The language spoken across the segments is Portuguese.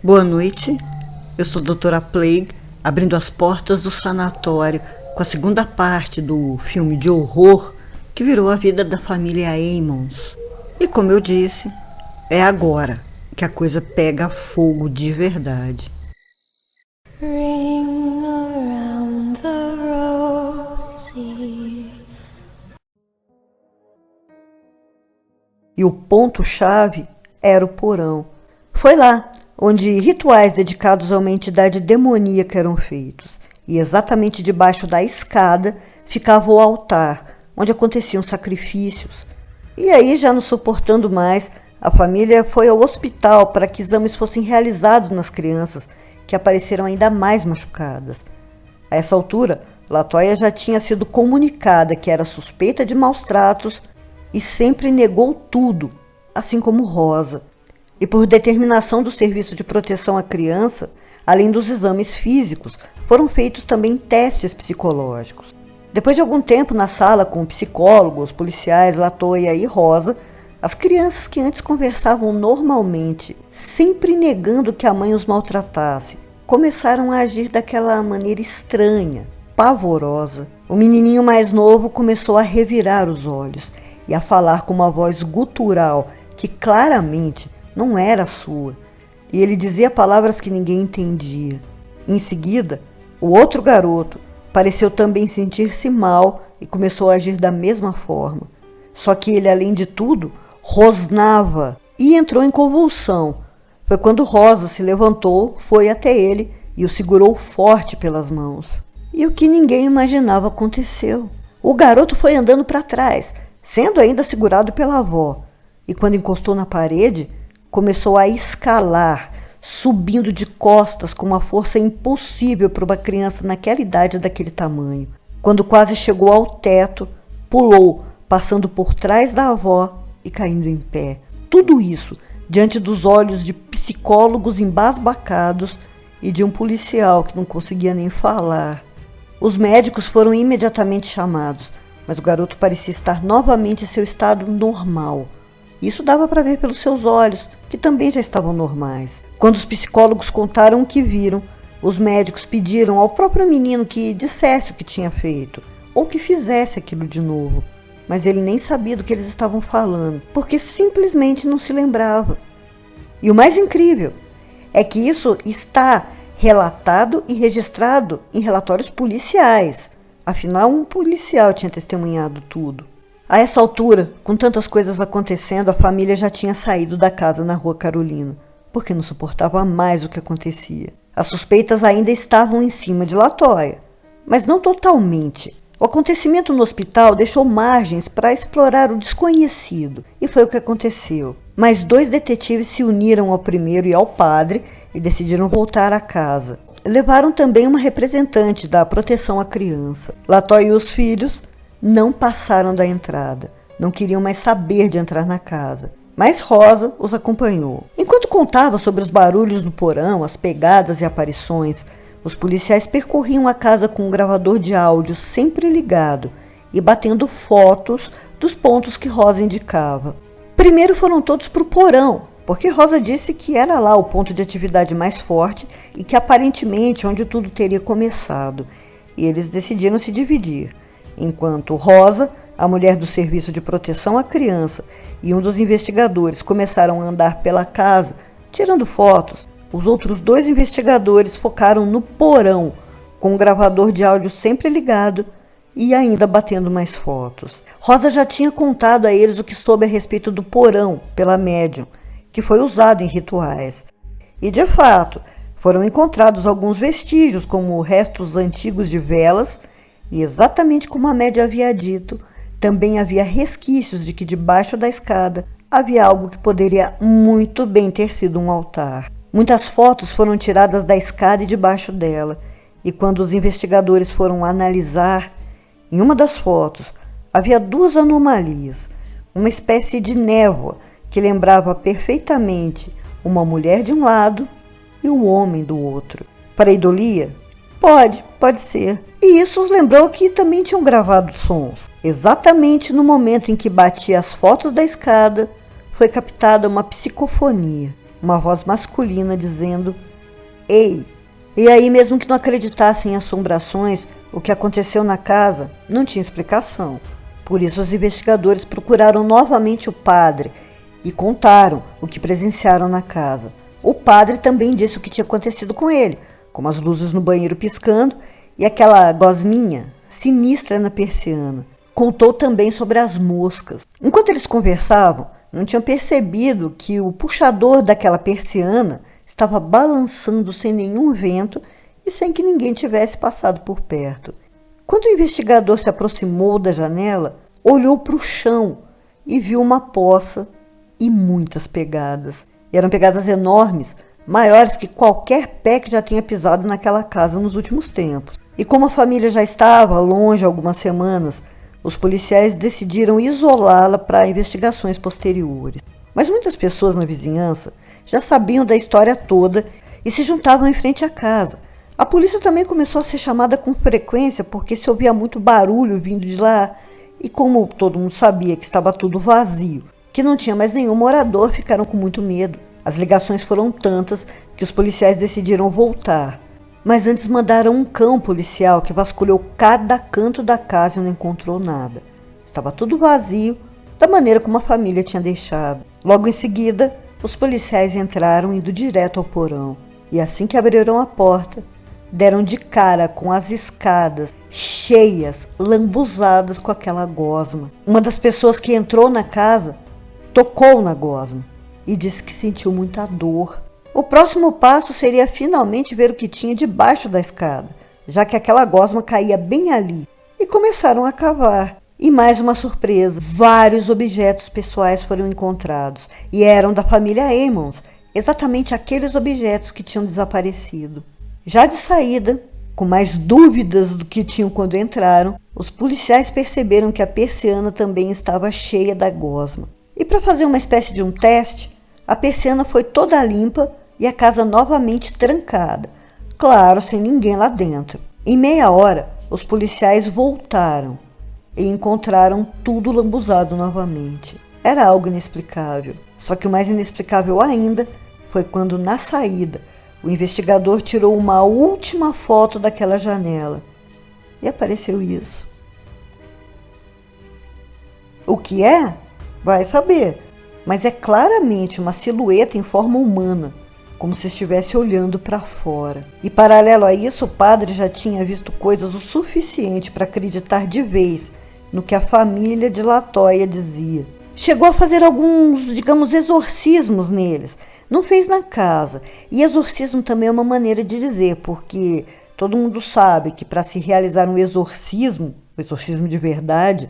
Boa noite, eu sou a doutora Plague, abrindo as portas do sanatório com a segunda parte do filme de horror que virou a vida da família Ammons. E como eu disse, é agora que a coisa pega fogo de verdade. Ring around the rosy. E o ponto-chave era o porão. Foi lá onde rituais dedicados a uma entidade demoníaca eram feitos. E exatamente debaixo da escada ficava o altar, onde aconteciam sacrifícios. E aí, já não suportando mais, a família foi ao hospital para que exames fossem realizados nas crianças, que apareceram ainda mais machucadas. A essa altura, Latoya já tinha sido comunicada que era suspeita de maus tratos e sempre negou tudo, assim como Rosa. E por determinação do Serviço de Proteção à Criança, além dos exames físicos, foram feitos também testes psicológicos. Depois de algum tempo na sala com psicólogos, policiais, Latoya e Rosa, as crianças que antes conversavam normalmente, sempre negando que a mãe os maltratasse, começaram a agir daquela maneira estranha, pavorosa. O menininho mais novo começou a revirar os olhos e a falar com uma voz gutural que claramente não era sua, e ele dizia palavras que ninguém entendia. Em seguida, o outro garoto pareceu também sentir-se mal e começou a agir da mesma forma. Só que ele, além de tudo, rosnava e entrou em convulsão. Foi quando Rosa se levantou, foi até ele e o segurou forte pelas mãos. E o que ninguém imaginava aconteceu. O garoto foi andando para trás, sendo ainda segurado pela avó, e quando encostou na parede, começou a escalar, subindo de costas com uma força impossível para uma criança naquela idade daquele tamanho. Quando quase chegou ao teto, pulou, passando por trás da avó e caindo em pé. Tudo isso diante dos olhos de psicólogos embasbacados e de um policial que não conseguia nem falar. Os médicos foram imediatamente chamados, mas o garoto parecia estar novamente em seu estado normal. Isso dava para ver pelos seus olhos, que também já estavam normais. Quando os psicólogos contaram o que viram, os médicos pediram ao próprio menino que dissesse o que tinha feito, ou que fizesse aquilo de novo. Mas ele nem sabia do que eles estavam falando, porque simplesmente não se lembrava. E o mais incrível é que isso está relatado e registrado em relatórios policiais. Afinal, um policial tinha testemunhado tudo. A essa altura, com tantas coisas acontecendo, a família já tinha saído da casa na Rua Carolina, porque não suportava mais o que acontecia. As suspeitas ainda estavam em cima de Latoya, mas não totalmente. O acontecimento no hospital deixou margens para explorar o desconhecido, e foi o que aconteceu. Mais 2 detetives se uniram ao primeiro e ao padre e decidiram voltar à casa. Levaram também uma representante da proteção à criança. Latoya e os filhos não passaram da entrada, não queriam mais saber de entrar na casa, mas Rosa os acompanhou. Enquanto contava sobre os barulhos no porão, as pegadas e aparições, os policiais percorriam a casa com um gravador de áudio sempre ligado e batendo fotos dos pontos que Rosa indicava. Primeiro foram todos para o porão, porque Rosa disse que era lá o ponto de atividade mais forte e que aparentemente onde tudo teria começado, e eles decidiram se dividir. Enquanto Rosa, a mulher do Serviço de Proteção à Criança, e um dos investigadores começaram a andar pela casa, tirando fotos, os outros 2 investigadores focaram no porão, com o gravador de áudio sempre ligado e ainda batendo mais fotos. Rosa já tinha contado a eles o que soube a respeito do porão pela médium, que foi usado em rituais. E, de fato, foram encontrados alguns vestígios, como restos antigos de velas. E exatamente como a médium havia dito, também havia resquícios de que debaixo da escada havia algo que poderia muito bem ter sido um altar. Muitas fotos foram tiradas da escada e debaixo dela, e quando os investigadores foram analisar, em uma das fotos havia 2 anomalias, uma espécie de névoa que lembrava perfeitamente uma mulher de um lado e um homem do outro. Pareidolia? Pode ser. E isso os lembrou que também tinham gravado sons. Exatamente no momento em que batia as fotos da escada, foi captada uma psicofonia. uma voz masculina dizendo: "Ei!". E aí, mesmo que não acreditassem em assombrações, o que aconteceu na casa não tinha explicação. Por isso, os investigadores procuraram novamente o padre e contaram o que presenciaram na casa. O padre também disse o que tinha acontecido com ele, como as luzes no banheiro piscando e aquela gosminha sinistra na persiana. Contou também sobre as moscas. Enquanto eles conversavam, não tinham percebido que o puxador daquela persiana estava balançando sem nenhum vento e sem que ninguém tivesse passado por perto. Quando o investigador se aproximou da janela, olhou para o chão e viu uma poça e muitas pegadas. E eram pegadas enormes, maiores que qualquer pé que já tinha pisado naquela casa nos últimos tempos. E como a família já estava longe há algumas semanas, os policiais decidiram isolá-la para investigações posteriores. Mas muitas pessoas na vizinhança já sabiam da história toda e se juntavam em frente à casa. A polícia também começou a ser chamada com frequência porque se ouvia muito barulho vindo de lá. E como todo mundo sabia que estava tudo vazio, que não tinha mais nenhum morador, ficaram com muito medo. As ligações foram tantas que os policiais decidiram voltar. Mas antes mandaram um cão policial que vasculhou cada canto da casa e não encontrou nada. Estava tudo vazio, da maneira como a família tinha deixado. Logo em seguida, os policiais entraram indo direto ao porão. E assim que abriram a porta, deram de cara com as escadas cheias, lambuzadas com aquela gosma. Uma das pessoas que entrou na casa tocou na gosma e disse que sentiu muita dor. O próximo passo seria finalmente ver o que tinha debaixo da escada, já que aquela gosma caía bem ali. E começaram a cavar. E mais uma surpresa, vários objetos pessoais foram encontrados e eram da família Ammons, exatamente aqueles objetos que tinham desaparecido. Já de saída, com mais dúvidas do que tinham quando entraram, os policiais perceberam que a persiana também estava cheia da gosma. E para fazer uma espécie de um teste, a persiana foi toda limpa e a casa novamente trancada, claro, sem ninguém lá dentro. Em meia hora, os policiais voltaram e encontraram tudo lambuzado novamente. Era algo inexplicável. Só que o mais inexplicável ainda foi quando, na saída, o investigador tirou uma última foto daquela janela e apareceu isso. O que é? Vai saber, mas é claramente uma silhueta em forma humana, como se estivesse olhando para fora. E paralelo a isso, o padre já tinha visto coisas o suficiente para acreditar de vez no que a família de Latoya dizia. Chegou a fazer alguns, digamos, exorcismos neles. Não fez na casa. E exorcismo também é uma maneira de dizer, porque todo mundo sabe que para se realizar um exorcismo de verdade,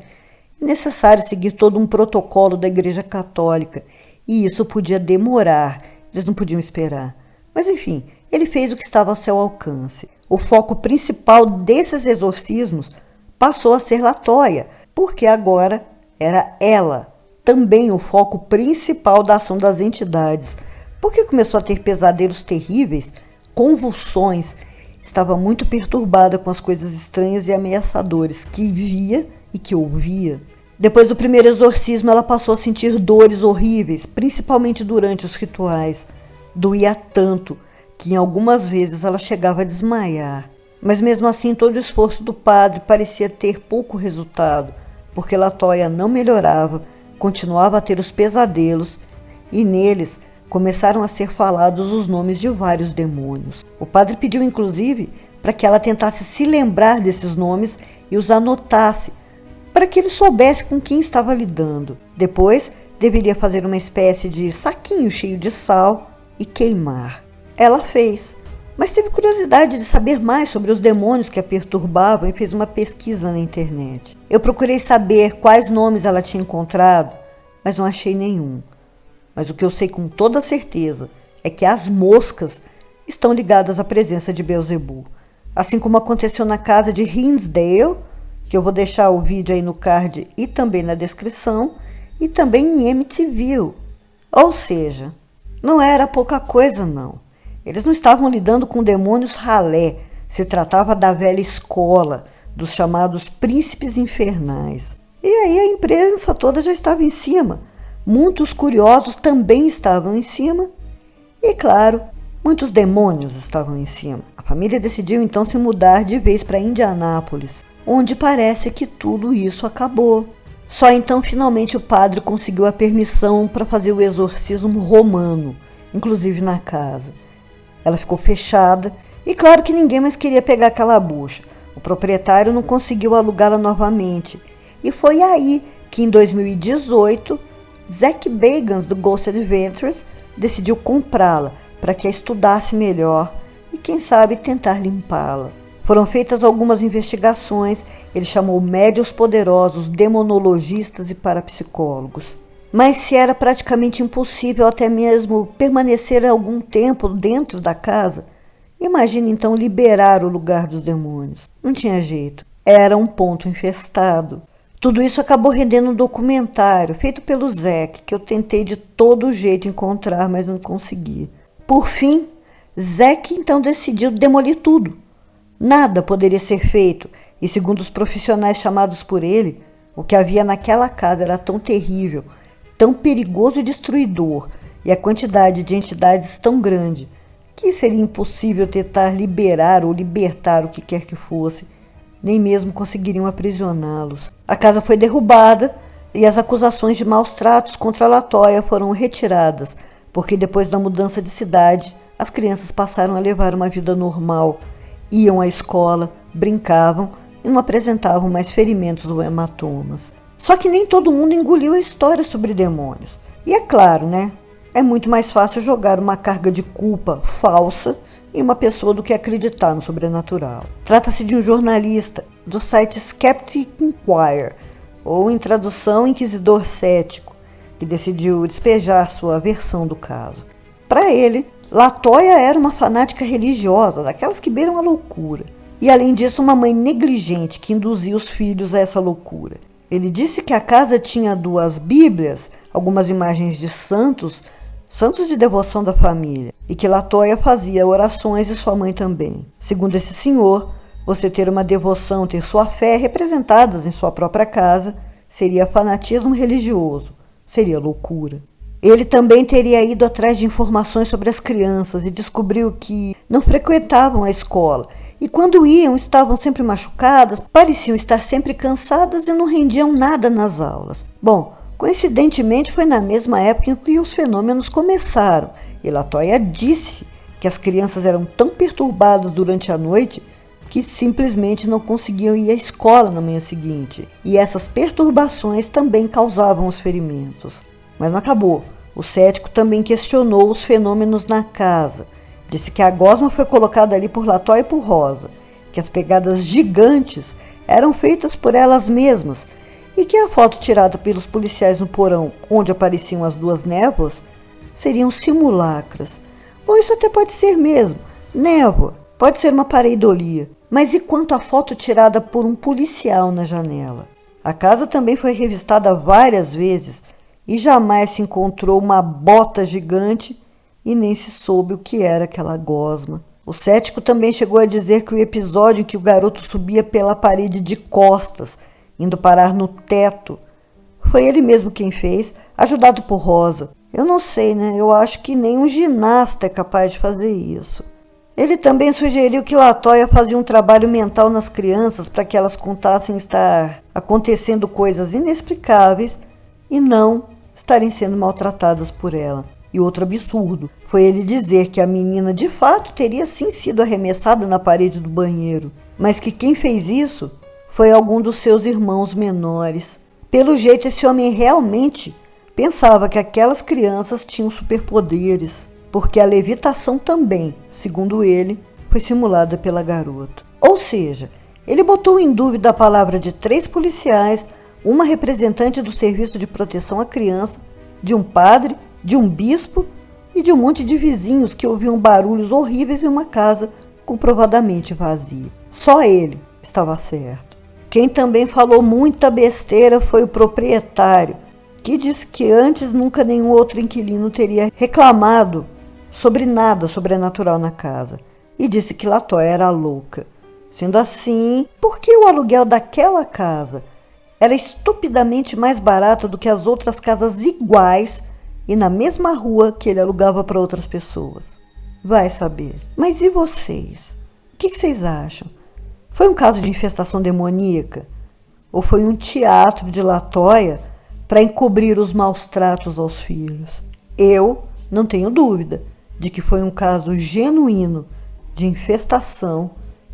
é necessário seguir todo um protocolo da Igreja Católica. E isso podia demorar, eles não podiam esperar. Mas enfim, ele fez o que estava ao seu alcance. O foco principal desses exorcismos passou a ser Latoya, porque agora era ela também o foco principal da ação das entidades. Porque começou a ter pesadelos terríveis, convulsões, estava muito perturbada com as coisas estranhas e ameaçadoras que via e que ouvia. Depois do primeiro exorcismo, ela passou a sentir dores horríveis, principalmente durante os rituais. Doía tanto que em algumas vezes ela chegava a desmaiar. Mas mesmo assim, todo o esforço do padre parecia ter pouco resultado, porque Latoya não melhorava, continuava a ter os pesadelos e neles começaram a ser falados os nomes de vários demônios. O padre pediu inclusive para que ela tentasse se lembrar desses nomes e os anotasse, para que ele soubesse com quem estava lidando. Depois, deveria fazer uma espécie de saquinho cheio de sal e queimar. Ela fez, mas teve curiosidade de saber mais sobre os demônios que a perturbavam e fez uma pesquisa na internet. Eu procurei saber quais nomes ela tinha encontrado, mas não achei nenhum. Mas o que eu sei com toda certeza é que as moscas estão ligadas à presença de Beelzebub. Assim como aconteceu na casa de Hinsdale, que eu vou deixar o vídeo aí no card e também na descrição, e também em Amityville. Ou seja, não era pouca coisa não. Eles não estavam lidando com demônios ralé, se tratava da velha escola, dos chamados príncipes infernais. E aí a imprensa toda já estava em cima. Muitos curiosos também estavam em cima E claro, muitos demônios estavam em cima. A família decidiu então se mudar de vez para Indianápolis, onde parece que tudo isso acabou. Só então finalmente o padre conseguiu a permissão para fazer o exorcismo romano, inclusive na casa. Ela ficou fechada e claro que ninguém mais queria pegar aquela bucha. O proprietário não conseguiu alugá-la novamente. E foi aí que em 2018, Zach Bagans, do Ghost Adventures, decidiu comprá-la para que a estudasse melhor e, quem sabe, tentar limpá-la. Foram feitas algumas investigações, ele chamou médiuns poderosos, demonologistas e parapsicólogos. Mas se era praticamente impossível até mesmo permanecer algum tempo dentro da casa, imagine então liberar o lugar dos demônios. Não tinha jeito, era um ponto infestado. Tudo isso acabou rendendo um documentário feito pelo Zack, que eu tentei de todo jeito encontrar, mas não consegui. Por fim, Zack então decidiu demolir tudo. Nada poderia ser feito, e segundo os profissionais chamados por ele, o que havia naquela casa era tão terrível, tão perigoso e destruidor, e a quantidade de entidades tão grande, que seria impossível tentar liberar ou libertar o que quer que fosse, nem mesmo conseguiriam aprisioná-los. A casa foi derrubada e as acusações de maus tratos contra a Latoya foram retiradas, porque depois da mudança de cidade, as crianças passaram a levar uma vida normal, iam à escola, brincavam e não apresentavam mais ferimentos ou hematomas. Só que nem todo mundo engoliu a história sobre demônios. E é claro, né? É muito mais fácil jogar uma carga de culpa falsa em uma pessoa do que acreditar no sobrenatural. Trata-se de um jornalista do site Skeptic Inquirer, ou em tradução Inquisidor Cético, que decidiu despejar sua versão do caso. Para ele, Latoya era uma fanática religiosa, daquelas que beiram a loucura. E além disso, uma mãe negligente que induzia os filhos a essa loucura. Ele disse que a casa tinha 2 bíblias, algumas imagens de santos de devoção da família, e que Latoya fazia orações e sua mãe também. Segundo esse senhor, você ter uma devoção, ter sua fé representadas em sua própria casa, seria fanatismo religioso, seria loucura. Ele também teria ido atrás de informações sobre as crianças e descobriu que não frequentavam a escola, e quando iam estavam sempre machucadas, pareciam estar sempre cansadas e não rendiam nada nas aulas. Bom, coincidentemente foi na mesma época em que os fenômenos começaram, e Latoya disse que as crianças eram tão perturbadas durante a noite que simplesmente não conseguiam ir à escola na manhã seguinte, e essas perturbações também causavam os ferimentos. Mas não acabou. O cético também questionou os fenômenos na casa. Disse que a gosma foi colocada ali por Latoya e por Rosa, que as pegadas gigantes eram feitas por elas mesmas e que a foto tirada pelos policiais no porão, onde apareciam as 2 névoas, seriam simulacras. Bom, isso até pode ser mesmo. Névoa pode ser uma pareidolia. Mas e quanto à foto tirada por um policial na janela? A casa também foi revistada várias vezes e jamais se encontrou uma bota gigante e nem se soube o que era aquela gosma. O cético também chegou a dizer que o episódio em que o garoto subia pela parede de costas, indo parar no teto, foi ele mesmo quem fez, ajudado por Rosa. Eu não sei, né? Eu acho que nem um ginasta é capaz de fazer isso. Ele também sugeriu que Latoya fazia um trabalho mental nas crianças para que elas contassem estar acontecendo coisas inexplicáveis e não estarem sendo maltratadas por ela. E outro absurdo foi ele dizer que a menina de fato teria sim sido arremessada na parede do banheiro, mas que quem fez isso foi algum dos seus irmãos menores. Pelo jeito, esse homem realmente pensava que aquelas crianças tinham superpoderes, porque a levitação também, segundo ele, foi simulada pela garota. Ou seja, ele botou em dúvida a palavra de 3 policiais, uma representante do Serviço de Proteção à Criança, de um padre, de um bispo e de um monte de vizinhos que ouviam barulhos horríveis em uma casa comprovadamente vazia. Só ele estava certo. Quem também falou muita besteira foi o proprietário, que disse que antes nunca nenhum outro inquilino teria reclamado sobre nada sobrenatural na casa, e disse que Latoya era louca. Sendo assim, por que o aluguel daquela casa era estupidamente mais barato do que as outras casas iguais e na mesma rua que ele alugava para outras pessoas. Vai saber. Mas e vocês? O que vocês acham? Foi um caso de infestação demoníaca? Ou foi um teatro de latoia para encobrir os maus tratos aos filhos? Eu não tenho dúvida de que foi um caso genuíno de infestação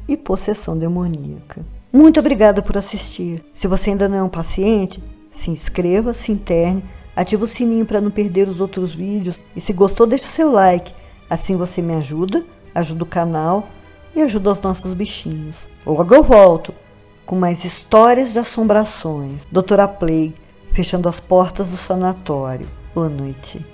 e possessão demoníaca. Muito obrigada por assistir. Se você ainda não é um paciente, se inscreva, se interne, ative o sininho para não perder os outros vídeos e se gostou, deixe o seu like. Assim você me ajuda, ajuda o canal e ajuda os nossos bichinhos. Logo eu volto com mais histórias de assombrações. Doutora Play, fechando as portas do sanatório. Boa noite.